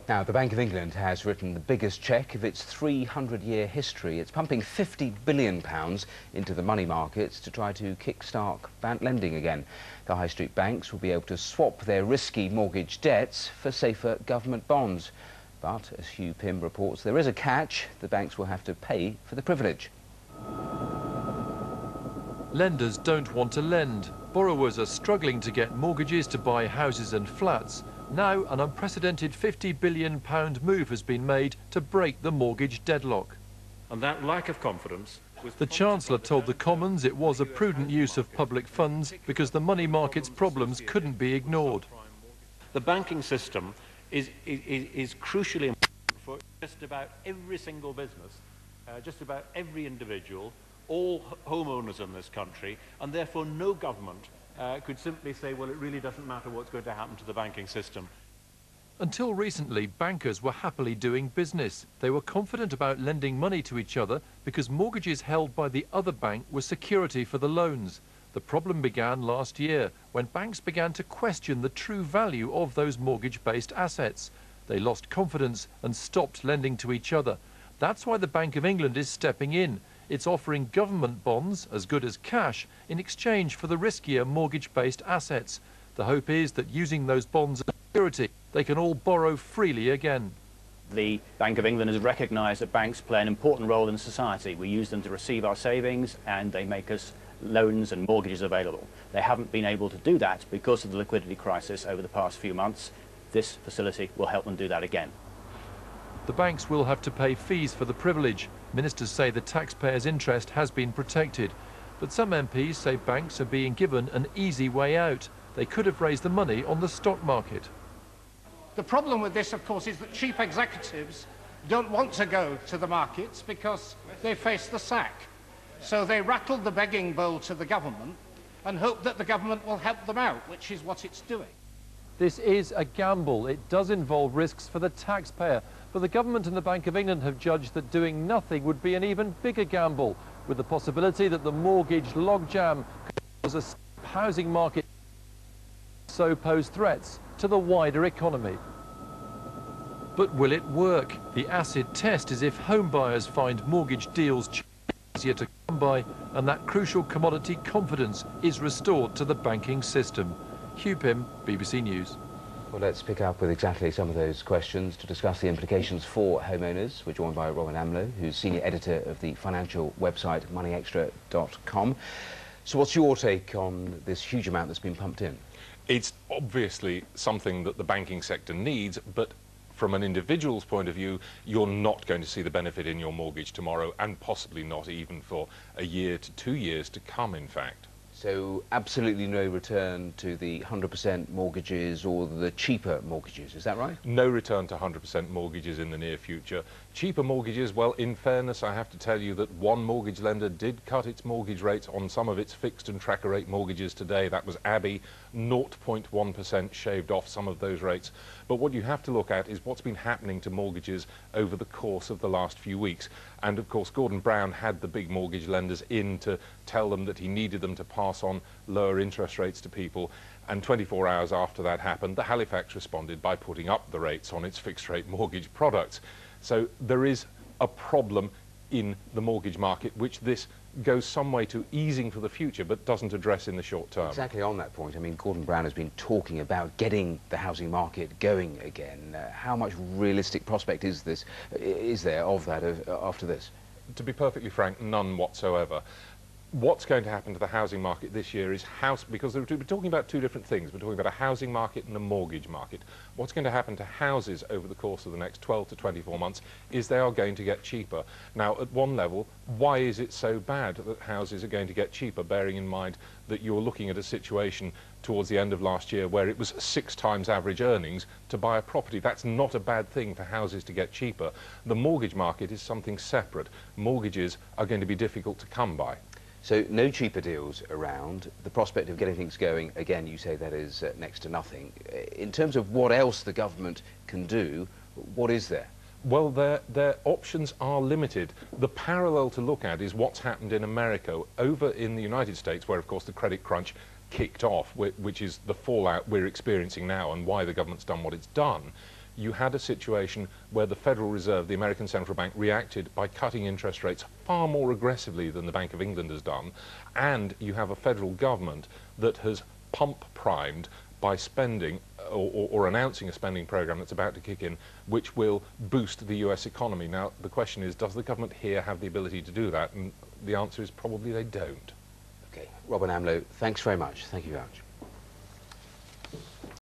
Now, the Bank of England has written the biggest cheque of its 300-year history. It's pumping £50 billion into the money markets to try to kick-start lending again. The high street banks will be able to swap their risky mortgage debts for safer government bonds. But, as Hugh Pym reports, there is a catch. The banks will have to pay for the privilege. Lenders don't want to lend. Borrowers are struggling to get mortgages to buy houses and flats. Now, an unprecedented £50 billion move has been made to break the mortgage deadlock. And that lack of confidence... The Chancellor told the Commons it was a prudent use of public funds because the money market's problems couldn't be ignored. The banking system is crucially important for just about every single business, just about every individual, all homeowners in this country, and therefore no government could simply say, well, it really doesn't matter what's going to happen to the banking system. Until recently, bankers were happily doing business. They were confident about lending money to each other because mortgages held by the other bank were security for the loans. The problem began last year when banks began to question the true value of those mortgage-based assets. They lost confidence and stopped lending to each other. That's why the Bank of England is stepping in. It's offering government bonds, as good as cash, in exchange for the riskier mortgage-based assets. The hope is that using those bonds as security, they can all borrow freely again. The Bank of England has recognised that banks play an important role in society. We use them to receive our savings and they make us loans and mortgages available. They haven't been able to do that because of the liquidity crisis over the past few months. This facility will help them do that again. The banks will have to pay fees for the privilege. Ministers say the taxpayers' interest has been protected. But some MPs say banks are being given an easy way out. They could have raised the money on the stock market. The problem with this, of course, is that chief executives don't want to go to the markets because they face the sack. So they rattled the begging bowl to the government and hope that the government will help them out, which is what it's doing. This is a gamble. It does involve risks for the taxpayer. But the government and the Bank of England have judged that doing nothing would be an even bigger gamble, with the possibility that the mortgage logjam could cause a housing market so pose threats to the wider economy. But will it work? The acid test is if home buyers find mortgage deals easier to come by and that crucial commodity confidence is restored to the banking system. Hugh Pym, BBC News. Well, let's pick up with exactly some of those questions to discuss the implications for homeowners. We're joined by Robin Amlôt, who's senior editor of the financial website moneyextra.com. So what's your take on this huge amount that's been pumped in? It's obviously something that the banking sector needs, but from an individual's point of view, you're not going to see the benefit in your mortgage tomorrow, and possibly not even for a year to 2 years to come, in fact. So absolutely no return to the 100% mortgages or the cheaper mortgages, is that right? No return to 100% mortgages in the near future. Cheaper mortgages, well, in fairness, I have to tell you that one mortgage lender did cut its mortgage rates on some of its fixed and tracker rate mortgages today. That was Abbey, 0.1% shaved off some of those rates. But what you have to look at is what's been happening to mortgages over the course of the last few weeks. And of course, Gordon Brown had the big mortgage lenders in to tell them that he needed them to pass on lower interest rates to people. And 24 hours after that happened, the Halifax responded by putting up the rates on its fixed rate mortgage products. So there is a problem in the mortgage market, which this goes some way to easing for the future, but doesn't address in the short term. Exactly on that point. I mean, Gordon Brown has been talking about getting the housing market going again. How much realistic prospect is there of that after this? To be perfectly frank, none whatsoever. What's going to happen to the housing market this year is because we're talking about two different things. We're talking about a housing market and a mortgage market. What's going to happen to houses over the course of the next 12 to 24 months is they are going to get cheaper. Now, at one level, why is it so bad that houses are going to get cheaper, bearing in mind that you're looking at a situation towards the end of last year where it was 6 times average earnings to buy a property? That's not a bad thing for houses to get cheaper. The mortgage market is something separate. Mortgages are going to be difficult to come by. So no cheaper deals around. The prospect of getting things going, again, you say that is next to nothing. In terms of what else the government can do, what is there? Well, their options are limited. The parallel to look at is what's happened in America. Over in the United States, where, of course, the credit crunch kicked off, which is the fallout we're experiencing now and why the government's done what it's done, you had a situation where the Federal Reserve, the American Central Bank, reacted by cutting interest rates far more aggressively than the Bank of England has done, and you have a federal government that has pump primed by spending or announcing a spending program that's about to kick in, which will boost the US economy. Now, the question is, does the government here have the ability to do that? And the answer is probably they don't. Okay, Robin Amlôt, thanks very much. Thank you very much.